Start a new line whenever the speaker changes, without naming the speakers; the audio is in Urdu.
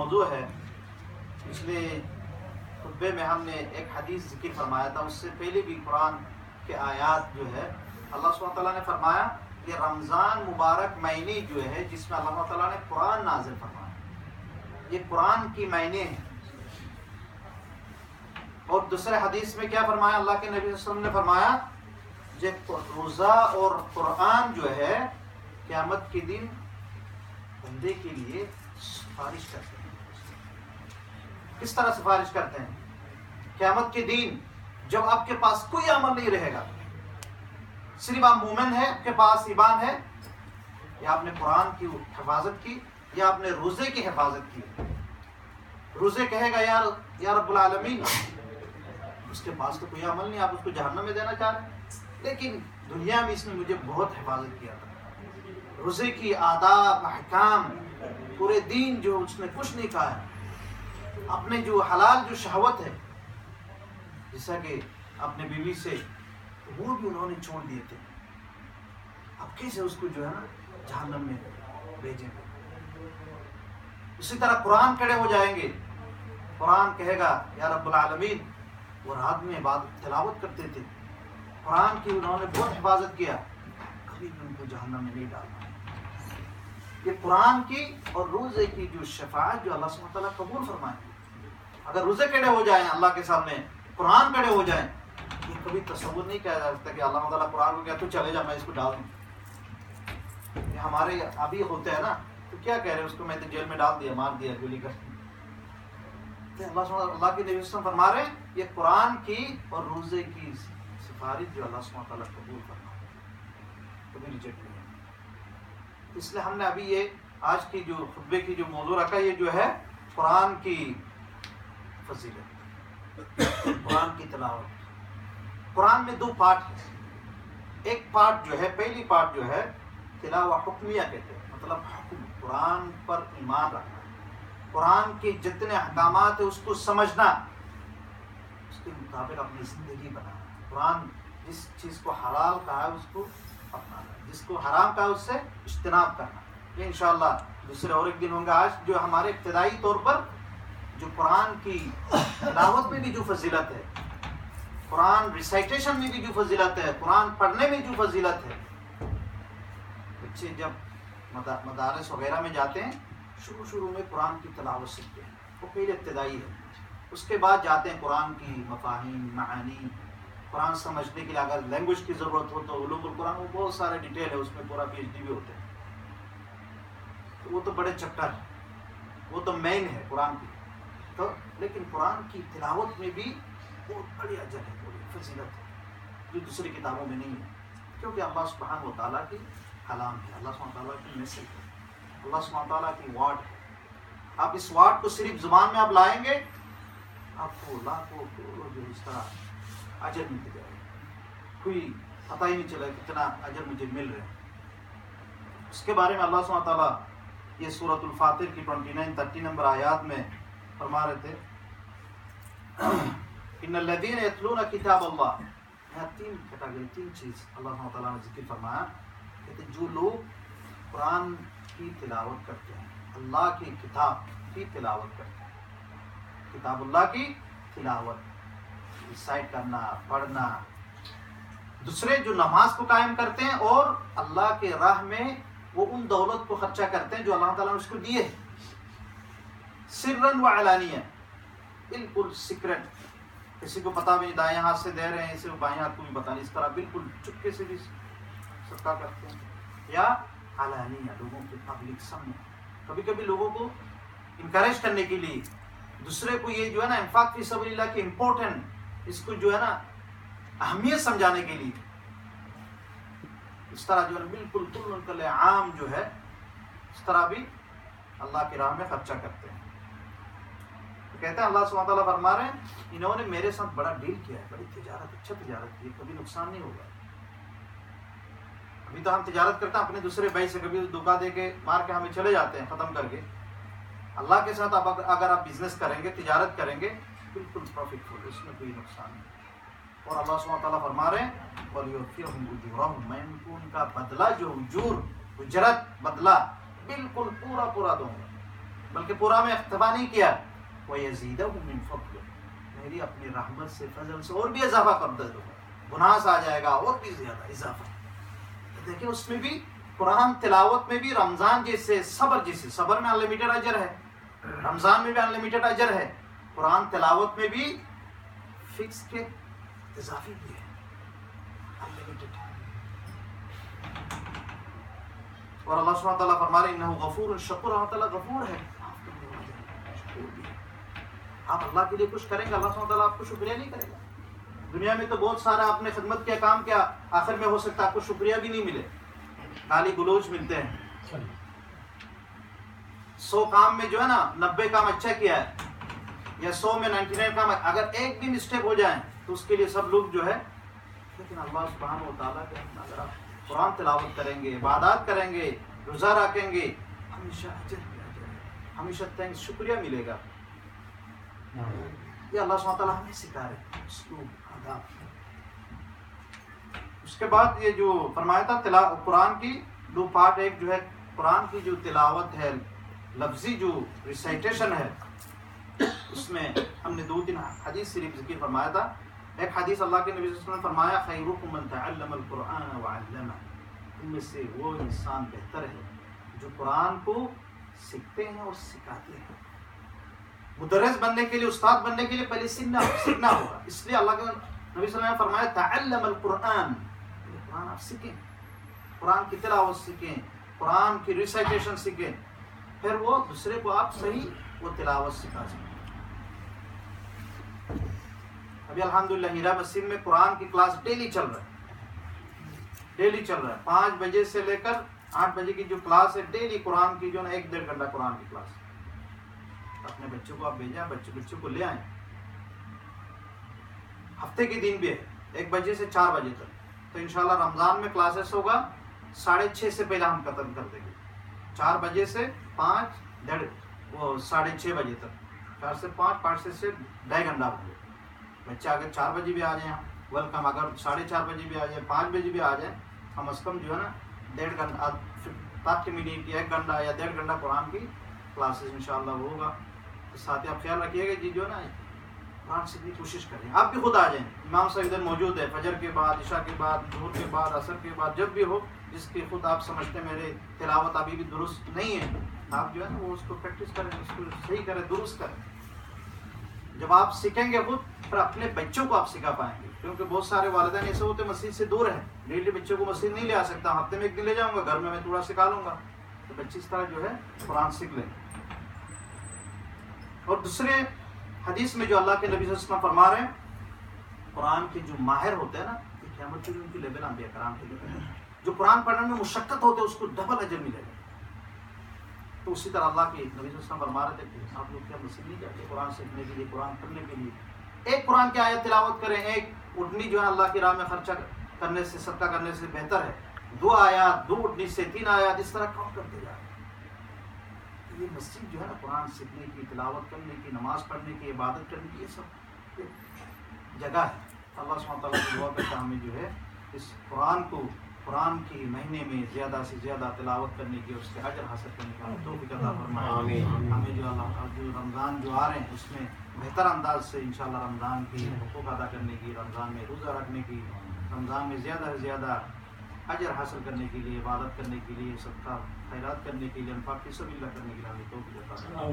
موضوع ہے، پچھلے خطبے میں ہم نے ایک حدیث ذکر فرمایا تھا، اس سے پہلے بھی قرآن کے آیات جو ہے اللہ سبحانہ تعالیٰ نے فرمایا کہ رمضان مبارک مہینے جو ہے جس میں اللہ تعالیٰ نے قرآن نازل فرمایا، یہ قرآن کی مہینے ہیں۔ اور دوسرے حدیث میں کیا فرمایا اللہ کے نبی صلی اللہ علیہ وسلم نے فرمایا کہ روزہ اور قرآن جو ہے قیامت کے دن بندے کے لیے سفارش کرتے ہیں۔ کس طرح سفارش کرتے ہیں؟ قیامت کے دن جب آپ کے پاس کوئی عمل نہیں رہے گا، صرف آپ مومن ہیں، آپ کے پاس ایمان ہے، یا آپ نے قرآن کی حفاظت کی یا آپ نے روزے کی حفاظت کی۔ روزے کہے گا یا رب العالمین، اس کے پاس تو کوئی عمل نہیں، آپ اس کو جہنم میں دینا چاہ رہے ہیں، لیکن دنیا میں اس نے مجھے بہت حفاظت کیا تھا۔ روزے کی آداب احکام پورے دین جو اس نے کچھ نہیں کہا ہے، اپنے جو حلال جو شہوت ہے جیسا کہ اپنے بیوی سے، وہ بھی انہوں نے چھوڑ دیے تھے، اب کیسے اس کو جو ہے نا جہنم میں بھیجیں گے؟ اسی طرح قرآن کھڑے ہو جائیں گے، قرآن کہے گا یا رب العالمین، وہ رات میں عبادت تلاوت کرتے تھے، قرآن کی انہوں نے بہت حفاظت کیا، کبھی بھی ان کو جہنم میں نہیں ڈالنا۔ یہ قرآن کی اور روزے کی جو شفاعت جو اللہ سبحانہ تعالیٰ قبول فرمائے، اگر روزے کھڑے ہو جائیں اللہ کے سامنے، قرآن کھڑے ہو جائیں، یہ کبھی تصور نہیں کیا جا سکتا کہ اللہ تعالیٰ قرآن کو کہا تو چلے جا میں اس کو ڈال دوں۔ یہ ہمارے ابھی ہوتے ہیں نا، تو کیا کہہ رہے ہیں اس کو، میں تو جیل میں ڈال دیا، مار دیا، گولی کر دیا۔ اللہ کے نبی صلی اللہ علیہ وسلم فرما رہے ہیں یہ قرآن کی اور روزے کی سفارش جو اللہ سبحانہ تعالیٰ قبول فرمائے، کبھی ریجیکٹ نہیں ہے۔ اس لیے ہم نے ابھی یہ آج کی جو خطبے کی جو موضوع رکھا، یہ جو ہے قرآن کی فضیلت، قرآن کی تلاوت۔ قرآن میں دو پارٹ ہیں، ایک پارٹ جو ہے، پہلی پارٹ جو ہے تلاوت حکمیہ کہتے ہیں، مطلب حکم، قرآن پر ایمان رکھنا، قرآن کے جتنے احکامات ہیں اس کو سمجھنا، اس کے مطابق اپنی زندگی بنانا۔ قرآن جس چیز کو حلال کہا ہے اس کو اپنانا، جس کو حرام کہا ہے اس سے اجتناب کرنا۔ یہ انشاءاللہ دوسرے اور ایک دن ہوں گا۔ آج جو ہمارے ابتدائی طور پر جو قرآن کی تلاوت میں بھی جو فضیلت ہے، قرآن ریسائٹیشن میں بھی جو فضیلت ہے، قرآن پڑھنے میں جو فضیلت ہے، بچے جب مدارس وغیرہ میں جاتے ہیں شروع میں قرآن کی تلاوت سیکھتے ہیں، وہ پہلے ابتدائی ہے، اس کے بعد جاتے ہیں قرآن کی مفاہیم، معانی، قرآن سمجھنے کے لیے اگر لینگویج کی ضرورت ہو تو علوم القرآن، وہ بہت سارے ڈیٹیل ہے، اس میں پورا PhD بھی ہوتے ہیں، تو وہ تو بڑے چیپٹر ہیں، وہ تو مین ہے قرآن کی، تو لیکن قرآن کی تلاوت میں بھی بہت بڑی اجر ہے، بڑی فضیلت ہے جو دوسری کتابوں میں نہیں ہے، کیونکہ اللہ سبحانہ و تعالیٰ کی کلام ہے، اللہ سبحانہ و تعالیٰ کی میسج ہے، اللہ سبحانہ و تعالیٰ کی وارڈ ہے۔ آپ اس وارڈ کو صرف زبان میں آپ لائیں گے، آپ کو لاکھوں کروڑوں جو اس طرح اجر مل جائے گا، کوئی پتہ ہی نہیں چلا کتنا اجر مجھے مل رہا ہے۔ اس کے بارے میں اللہ سبحانہ و تعالیٰ یہ سورۃ الفاتر کی 29-30 نمبر آیات میں فرما رہے تھے، ان الذین یتلون کتاب اللہ، یہاں تین کیٹیگری، تین چیز اللہ سبحانہ و تعالیٰ نے ذکر فرمایا، کہتے جو لوگ قرآن کی تلاوت کرتے ہیں، اللہ کی کتاب کی تلاوت کرتے ہیں، کتاب اللہ کی تلاوت، ریسائٹ کرنا، پڑھنا، دوسرے جو نماز کو قائم کرتے ہیں اور اللہ کے راہ میں وہ ان دولت کو خرچہ کرتے ہیں جو اللہ تعالیٰ نے اس کو دیے ہیں، سرًا و علانیہ، بالکل سیکرٹ، کسی کو پتہ بھی نہیں، دائیں ہاتھ سے دے رہے ہیں اسے بائیں ہاتھ کو بھی پتہ نہیں، اس طرح بالکل چپکے سے بھی صدقہ کرتے ہیں، یا علانیہ، لوگوں کے پبلک سامنے، کبھی کبھی لوگوں کو انکریج کرنے کے لیے، دوسرے کو یہ جو ہے نا انفاق فی سبیل اللہ کی امپورٹنٹ، اس کو جو ہے نا اہمیت سمجھانے کے لیے، اس طرح جو ہے بالکل کل عام جو ہے، اس طرح بھی اللہ کی راہ میں خرچہ کرتے ہیں۔ تو کہتے ہیں اللہ سبحانہ تعالیٰ فرما رہے ہیں انہوں نے میرے ساتھ بڑا ڈیل کیا ہے، بڑی تجارت، اچھا تجارت کی ہے، کبھی نقصان نہیں ہوگا۔ ابھی تو ہم تجارت کرتے ہیں اپنے دوسرے بھائی سے، کبھی دھوکہ دے کے مار کے ہمیں چلے جاتے ہیں ختم کر کے۔ اللہ کے ساتھ اگر آپ بزنس کریں گے، تجارت کریں گے، بالکل پروفٹ فل، اس میں کوئی نقصان نہیں۔ اور اللہ سبحانہ تعالیٰ فرما رہے ہیں وَلْيُوَفِّيَهُمْ أُجُورَهُمْ، میں ان کو ان کا بدلہ جو اجور، اجرت، بدلہ بالکل پورا دوں گا، بلکہ پورا میں اکتفا نہیں کیا، وَيَزِيدَهُم مِّن فَضْلِهِ، میری اپنی رحمت سے فضل سے اور بھی اضافہ کر دے دوں گا، گناہ آ جائے گا اور بھی زیادہ اضافہ۔ دیکھیں اس میں بھی قرآن تلاوت میں بھی رمضان جیسے صبر میں انلمیٹڈ اجر ہے، رمضان میں بھی انلمیٹڈ اجر ہے، قرآن تلاوت میں بھی فکس کے اضافی بھی ہے، انلمیٹڈ ہے۔ اور اللہ سبحانہ تعالیٰ فرما رہے انہ غفور شکور، اللہ تعالیٰ غفور ہے، آپ اللہ کے لیے کچھ کریں گے، اللہ سبحانہ تعالیٰ آپ کو شکریہ نہیں کرے گا۔ دنیا میں تو بہت سارا آپ نے خدمت کیا، کام کیا، آخر میں ہو سکتا ہے آپ کو شکریہ بھی نہیں ملے، گالی گلوچ ملتے ہیں۔ 100 کام میں جو ہے نا 90 کام اچھا کیا ہے، یا 100 میں 99 کام، اگر ایک بھی مسٹیک ہو جائیں تو اس کے لیے سب لوگ جو ہے، لیکن اللہ سبحانہ و تعالیٰ کے اگر آپ قرآن تلاوت کریں گے، عبادات کریں گے، روزہ رکھیں گے، ہمیشہ اجر پہ اجر ہے، ہمیشہ تھینکس، شکریہ ملے گا۔ یہ اللہ سبحانہ تعالیٰ ہمیں سکھا رہے ہیں اسلوب، آداب۔ اس کے بعد یہ جو فرمایا تھا قرآن کی 2 پارٹ، ایک جو ہے قرآن کی جو تلاوت ہے، لفظی جو ریسائٹیشن ہے، اس میں ہم نے 2-3 حدیث شریف ذکر فرمایا تھا۔ ایک حدیث اللہ کے نبی صلی اللہ علیہ وسلم نے فرمایا خیرکم من تعلم القرآن وعلمہ، ان میں سے وہ انسان بہتر ہے جو قرآن کو سیکھتے ہیں اور سکھاتے ہیں۔ مدرس بننے کے لیے، استاد بننے کے لیے پہلے سیکھنا ہوگا، اس لیے اللہ کے نبی صلی اللہ علیہ وسلم نے فرمایا تعلم القرآن، قرآن آپ سیکھیں، قرآن کی تلاوت سیکھیں، قرآن کی ریسائٹیشن سیکھیں، پھر وہ دوسرے کو آپ صحیح وہ تلاوت سکھا سکیں۔ ابھی الحمدللہ ہیرا مسجد میں قرآن کی کلاس ڈیلی چل رہا ہے، ڈیلی چل رہا ہے، 5 بجے سے لے کر 8 بجے کی جو کلاس ہے، ڈیلی قرآن کی جو ہے 1-1.5 گھنٹہ قرآن کی کلاس۔ اپنے بچوں کو آپ بھیجیں، بچوں کو لے آئیں، ہفتے کے دن بھی ہے 1 بجے سے 4 بجے تک، تو انشاءاللہ رمضان میں کلاسز ہوگا 6:30 سے پہلے ہم ختم کر دیں گے، 4 بجے سے 6:30 بجے تک، 4 سے 5، 5 سے 2.5 گھنٹہ ہوں گے۔ بچہ اگر 4 بجے بھی آ جائیں ویلکم، اگر 4:30 بجے بھی آ جائیں، 5 بجے بھی آ جائیں، کم از کم جو ہے نا 1.5 گھنٹہ 30 منٹ یا 1 گھنٹہ یا 1.5 گھنٹہ قرآن کی کلاسز انشاءاللہ ہوگا۔ تو ساتھ ہی آپ خیال رکھیے گا جی جو ہے نا قرآن سیکھنے کی کوشش کریں، آپ بھی خود آ جائیں، امام صاحب ادھر موجود ہے، فجر کے بعد، عشاء کے بعد، ظہر کے بعد، عصر کے بعد، جب بھی ہو، جس کی خود آپ سمجھتے ہیں میرے تلاوت ابھی بھی درست نہیں ہے، آپ جو ہے نا وہ اس کو پریکٹس کریں، اس کو صحیح کریں، درست کریں۔ جب آپ سیکھیں گے خود، پھر اپنے بچوں کو آپ سکھا پائیں گے، کیونکہ بہت سارے والدین ایسے ہوتے مسجد سے دور ہیں، ڈیلی بچوں کو مسجد نہیں لے آ سکتا، ہفتے میں 1 دن لے جاؤں گا، گھر میں تھوڑا سکھا لوں گا، تو بچے اس طرح جو ہے قرآن سیکھ لیں۔ اور دوسرے حدیث میں جو اللہ کے نبی صلی اللہ علیہ وسلم فرما رہے ہیں، قرآن کے جو ماہر ہوتے ہیں نا، یہ قیامت کے دن ان کی لیول انبیاء کرام کے لیے، جو قرآن پڑھنے میں مشقت ہوتے ہے اس کو ڈبل اجر ملے گا۔ تو اسی طرح اللہ کے نبی صلی اللہ علیہ وسلم فرما رہے تھے کہ آپ لوگ کیا مسجد نہیں جاتے قرآن سیکھنے کے لیے، قرآن پڑھنے کے لیے، ایک قرآن کی آیت تلاوت کریں، ایک اٹھنی جو ہے اللہ کی راہ میں خرچہ کرنے سے، صدقہ کرنے سے بہتر ہے 2 آیات، 2 اٹھنی سے 3 آیات، اس طرح کام کرتے جائیں۔ یہ مسجد جو ہے نا قرآن سیکھنے کی، تلاوت کرنے کی، نماز پڑھنے کی، عبادت کرنے کی، یہ سب جگہ ہے۔ اللہ سبحانہ تعالیٰ کی دعا کرتا ہمیں جو ہے اس قرآن کو، قرآن کی مہینے میں زیادہ سے زیادہ تلاوت کرنے کی، اس کے اجر حاصل کرنے کا توفیق عطا فرمائے۔ ہمیں جو اللہ جو رمضان جو آ رہے ہیں اس میں بہتر انداز سے انشاءاللہ رمضان کی حقوق ادا کرنے کی، رمضان میں روزہ رکھنے کی، رمضان میں زیادہ سے زیادہ اجر حاصل کرنے کے لیے، عبادت کرنے کے لیے، صدقہ خیرات کرنے کے لیے، انفاق فی سبیل اللہ کرنے کے لیے ہمیں توفیق عطا فرمائے۔